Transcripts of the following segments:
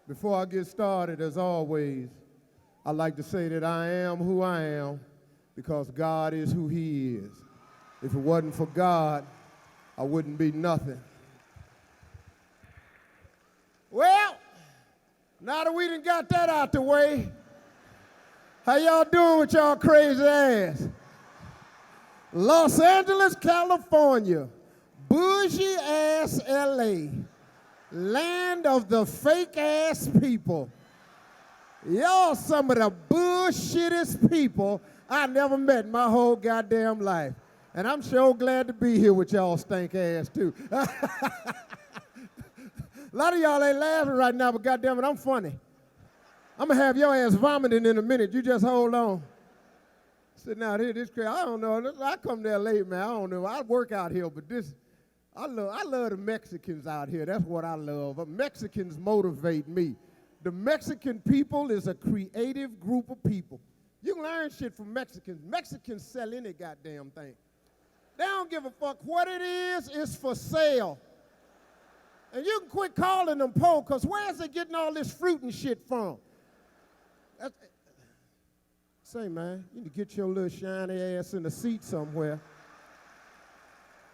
Before I get started, as always, I'd like to say that I am who I am because God is who He is. If it wasn't for God, I wouldn't be nothing. Well, now that we done got that out the way, how y'all doing with y'all crazy ass? Los Angeles, California, bougie ass LA, land of the fake ass people. Y'all some of the bullshittest people I never met in my whole goddamn life. And I'm sure glad to be here with y'all stink ass too. A lot of y'all ain't laughing right now, but goddamn it, I'm funny. I'm gonna have your ass vomiting in a minute. You just hold on. Sitting out here, this crazy. I don't know. I come there late, man. I don't know. I work out here, but I love the Mexicans out here. That's what I love. Mexicans motivate me. The Mexican people is a creative group of people. You can learn shit from Mexicans. Mexicans sell any goddamn thing. They don't give a fuck what it is. It's for sale. And you can quit calling them poor, because where's they getting all this fruit and shit from? Say, man, you need to get your little shiny ass in the seat somewhere.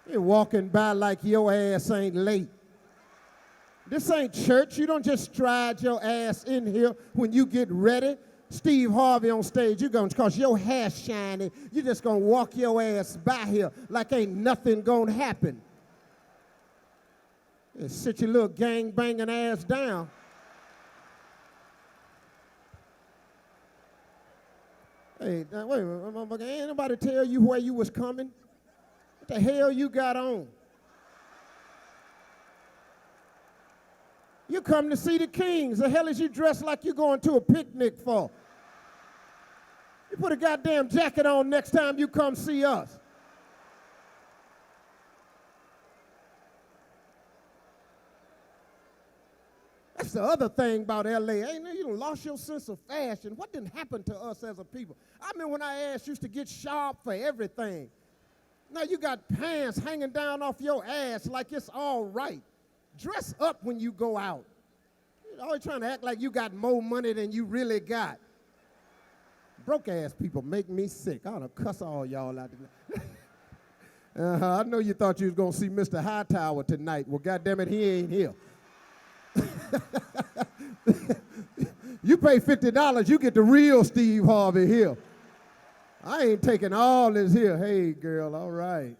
You're walking by like your ass ain't late. This ain't church. You don't just stride your ass in here when you get ready. Steve Harvey on stage, you're going to, because your hair's shiny, you're just going to walk your ass by here like ain't nothing going to happen. And sit your little gang-banging ass down. Hey, now, wait a minute, motherfucker, ain't anybody tell you where you was coming? What the hell you got on? You come to see the Kings. The hell is you dressed like you going to a picnic for? You put a goddamn jacket on next time you come see us. That's the other thing about L.A. Ain't you done lost your sense of fashion. What didn't happen to us as a people? I mean, when our ass used to get sharp for everything. Now you got pants hanging down off your ass like it's all right. Dress up when you go out. You're always trying to act like you got more money than you really got. Broke ass people make me sick. I ought to cuss all y'all out tonight. I know you thought you was gonna see Mr. Hightower tonight. Well, goddamn it, he ain't here. You pay $50, you get the real Steve Harvey here. I ain't taking all this here. Hey, girl, all right.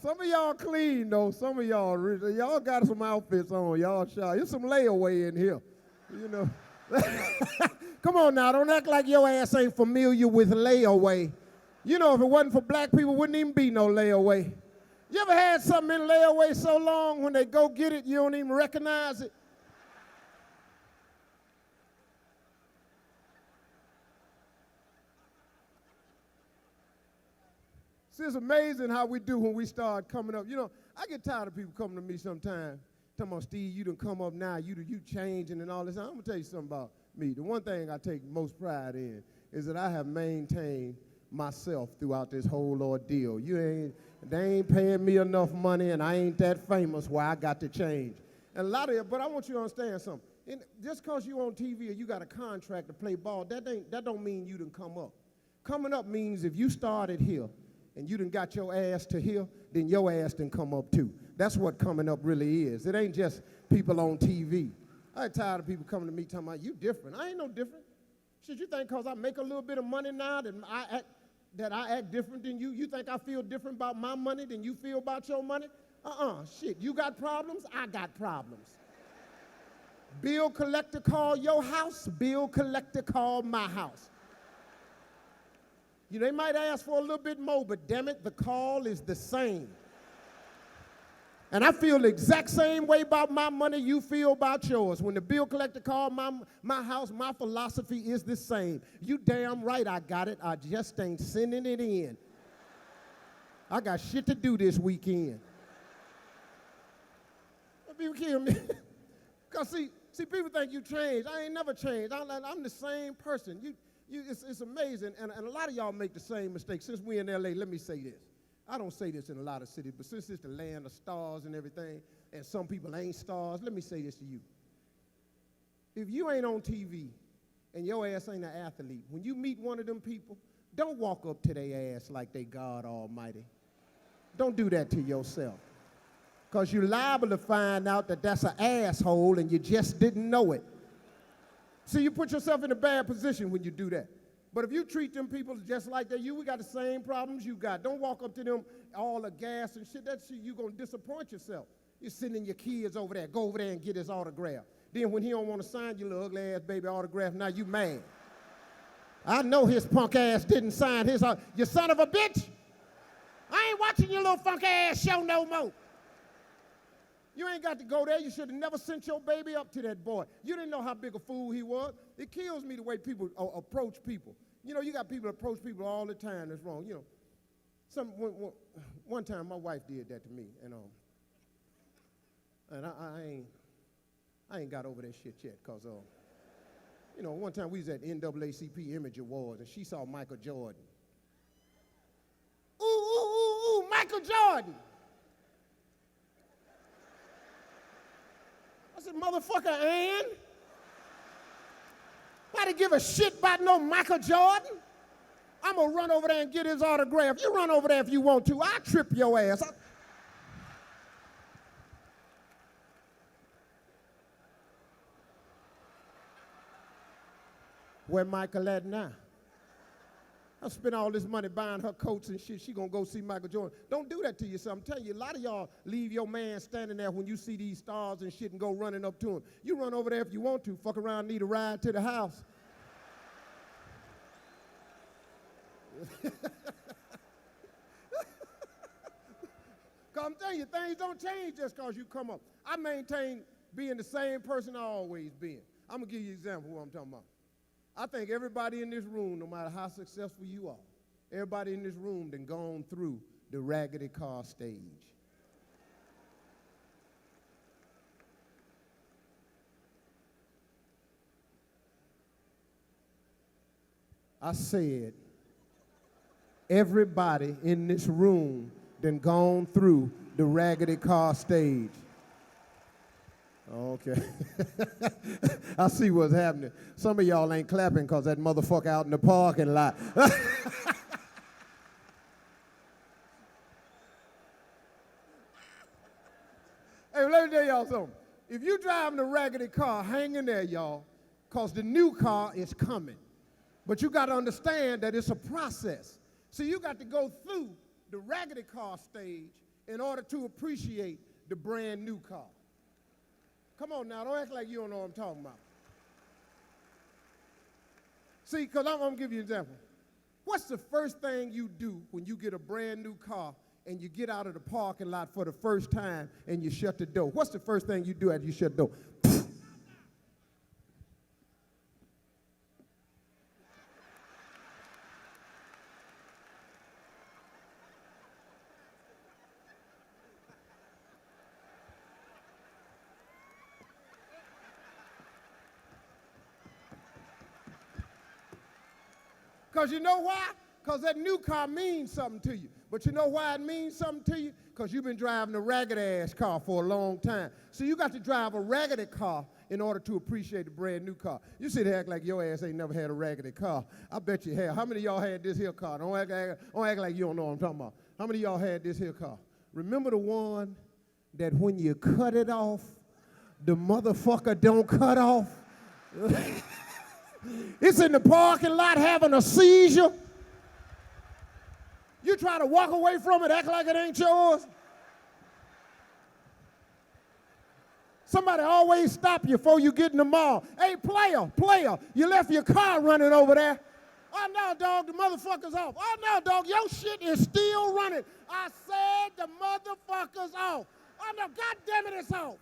Some of y'all clean, though. Some of y'all got some outfits on. Y'all shy. There's some layaway in here, you know. Come on now, don't act like your ass ain't familiar with layaway. You know, if it wasn't for black people, wouldn't even be no layaway. You ever had something in layaway so long when they go get it, you don't even recognize it? See, it's amazing how we do when we start coming up. You know, I get tired of people coming to me sometimes, talking about, Steve, you done come up now, you changing and all this. I'm gonna tell you something about me. The one thing I take most pride in is that I have maintained myself throughout this whole ordeal. They ain't paying me enough money, and I ain't that famous where I got to change. And a lot of it, but I want you to understand something. Just because you on TV or you got a contract to play ball, that don't mean you done come up. Coming up means if you started here, and you done got your ass to here, then your ass done come up too. That's what coming up really is. It ain't just people on TV. I'm tired of people coming to me talking about, you different. I ain't no different. Shit, you think because I make a little bit of money now that I act different than you? You think I feel different about my money than you feel about your money? Shit, you got problems, I got problems. Bill collector call your house, bill collector call my house. They might ask for a little bit more, but damn it, the call is the same. And I feel the exact same way about my money you feel about yours. When the bill collector called my house, my philosophy is the same. You damn right I got it, I just ain't sending it in. I got shit to do this weekend. People kill me. Because see, people think you changed. I ain't never changed. I'm the same person. It's amazing, and a lot of y'all make the same mistake. Since we in L.A., let me say this. I don't say this in a lot of cities, but since it's the land of stars and everything, and some people ain't stars, let me say this to you. If you ain't on TV and your ass ain't an athlete, when you meet one of them people, don't walk up to their ass like they God Almighty. Don't do that to yourself. Because you're liable to find out that that's an asshole and you just didn't know it. See, you put yourself in a bad position when you do that. But if you treat them people just like they, we got the same problems you got. Don't walk up to them all the gas and shit. That shit, you're going to disappoint yourself. You're sending your kids over there. Go over there and get his autograph. Then when he don't want to sign your little ugly ass baby autograph, now you mad. I know his punk ass didn't sign his, you son of a bitch. I ain't watching your little funk ass show no more. You ain't got to go there. You should have never sent your baby up to that boy. You didn't know how big a fool he was. It kills me the way people approach people. You know, you got people approach people all the time that's wrong. You know, one time my wife did that to me, and I ain't got over that shit yet, because, you know, one time we was at NAACP Image Awards, and she saw Michael Jordan. Ooh, Michael Jordan. I said, motherfucker, Ann, nobody give a shit about no Michael Jordan. I'm going to run over there and get his autograph. You run over there if you want to. I'll trip your ass. Where Michael at now? I spent all this money buying her coats and shit. She gonna go see Michael Jordan. Don't do that to yourself. I'm telling you, a lot of y'all leave your man standing there when you see these stars and shit and go running up to him. You run over there if you want to. Fuck around, need a ride to the house. Because I'm telling you, things don't change just because you come up. I maintain being the same person I always been. I'm gonna give you an example of what I'm talking about. I think everybody in this room, no matter how successful you are, everybody in this room done gone through the raggedy car stage. I said, everybody in this room done gone through the raggedy car stage. Okay. I see what's happening. Some of y'all ain't clapping because that motherfucker out in the parking lot. Hey, let me tell y'all something. If you driving a raggedy car, hang in there, y'all, because the new car is coming. But you got to understand that it's a process. So you got to go through the raggedy car stage in order to appreciate the brand new car. Come on now, don't act like you don't know what I'm talking about. See, because I'm going to give you an example. What's the first thing you do when you get a brand new car and you get out of the parking lot for the first time and you shut the door? What's the first thing you do after you shut the door? Because you know why? Because that new car means something to you. But you know why it means something to you? Because you've been driving a raggedy-ass car for a long time. So you got to drive a raggedy car in order to appreciate the brand new car. You sit there act like your ass ain't never had a raggedy car. I bet you have. How many of y'all had this here car? Don't act like you don't know what I'm talking about. How many of y'all had this here car? Remember the one that when you cut it off, the motherfucker don't cut off? It's in the parking lot having a seizure. You try to walk away from it, act like it ain't yours. Somebody always stop you before you get in the mall. Hey, player, you left your car running over there. Oh, no, dog, the motherfucker's off. Oh, no, dog, your shit is still running. I said the motherfucker's off. Oh, no, God damn it, it's off.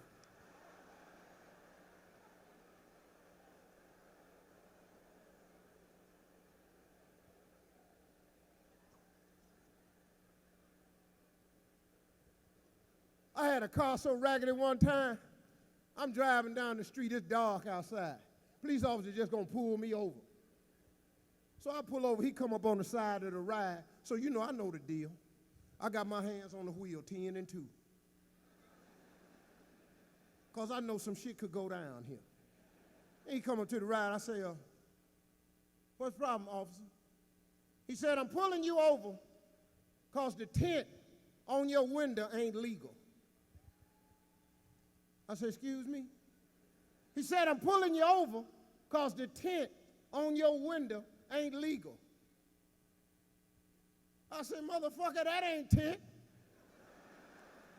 I had a car so raggedy one time, I'm driving down the street, it's dark outside. Police officer just gonna pull me over. So I pull over, he come up on the side of the ride. So you know, I know the deal. I got my hands on the wheel, 10 and 2. Because I know some shit could go down here. And he come up to the ride, I say, what's the problem, officer? He said, I'm pulling you over because the tint on your window ain't legal. I said, excuse me? He said, I'm pulling you over because the tint on your window ain't legal. I said, motherfucker, that ain't tint.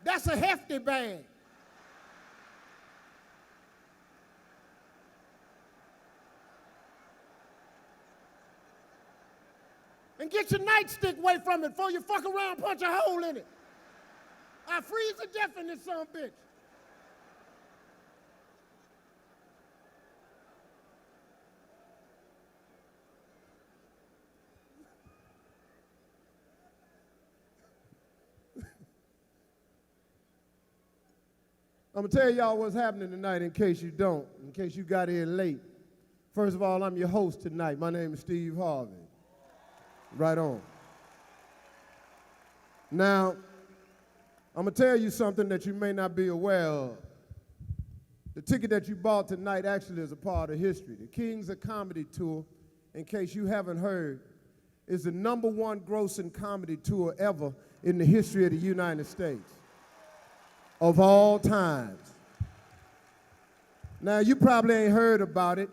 That's a hefty bag. And get your nightstick away from it before you fuck around and punch a hole in it. I freeze to death in this son of a bitch. I'm going to tell y'all what's happening tonight in case you don't, in case you got here late. First of all, I'm your host tonight. My name is Steve Harvey. Right on. Now, I'm going to tell you something that you may not be aware of. The ticket that you bought tonight actually is a part of history. The Kings of Comedy Tour, in case you haven't heard, is the #1 grossing comedy tour ever in the history of the United States. Of all times. Now, you probably ain't heard about it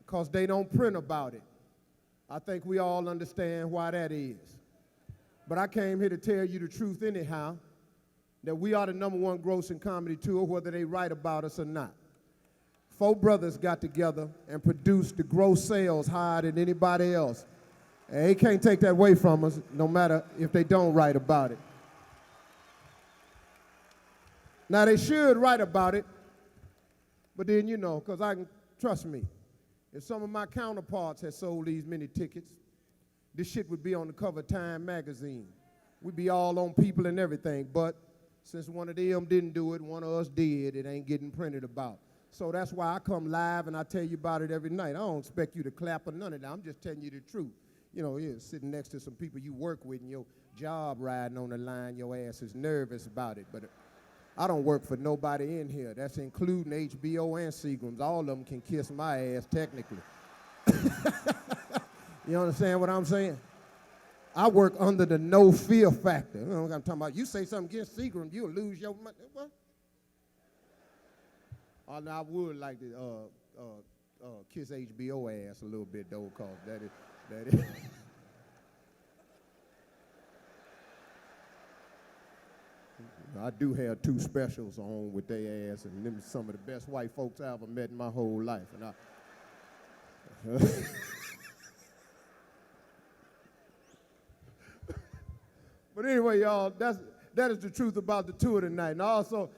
because they don't print about it. I think we all understand why that is. But I came here to tell you the truth anyhow, that we are the #1 grossing comedy tour, whether they write about us or not. 4 brothers got together and produced the gross sales higher than anybody else. And they can't take that away from us, no matter if they don't write about it. Now, they should write about it, but then, you know, because trust me, if some of my counterparts had sold these many tickets, this shit would be on the cover of Time magazine. We'd be all on People and everything, but since one of them didn't do it, one of us did, it ain't getting printed about. So that's why I come live and I tell you about it every night. I don't expect you to clap or none of that. I'm just telling you the truth. You know, you're sitting next to some people you work with and your job riding on the line, your ass is nervous about it, but I don't work for nobody in here. That's including HBO and Seagrams. All of them can kiss my ass, technically. You understand what I'm saying? I work under the no fear factor. You know what I'm talking about? You say something against Seagram, you'll lose your money. What? Oh, no, I would like to kiss HBO ass a little bit, though, because that is. I do have 2 specials on with their ass, and them some of the best white folks I ever met in my whole life. And but anyway, y'all, that is the truth about the tour tonight. And also,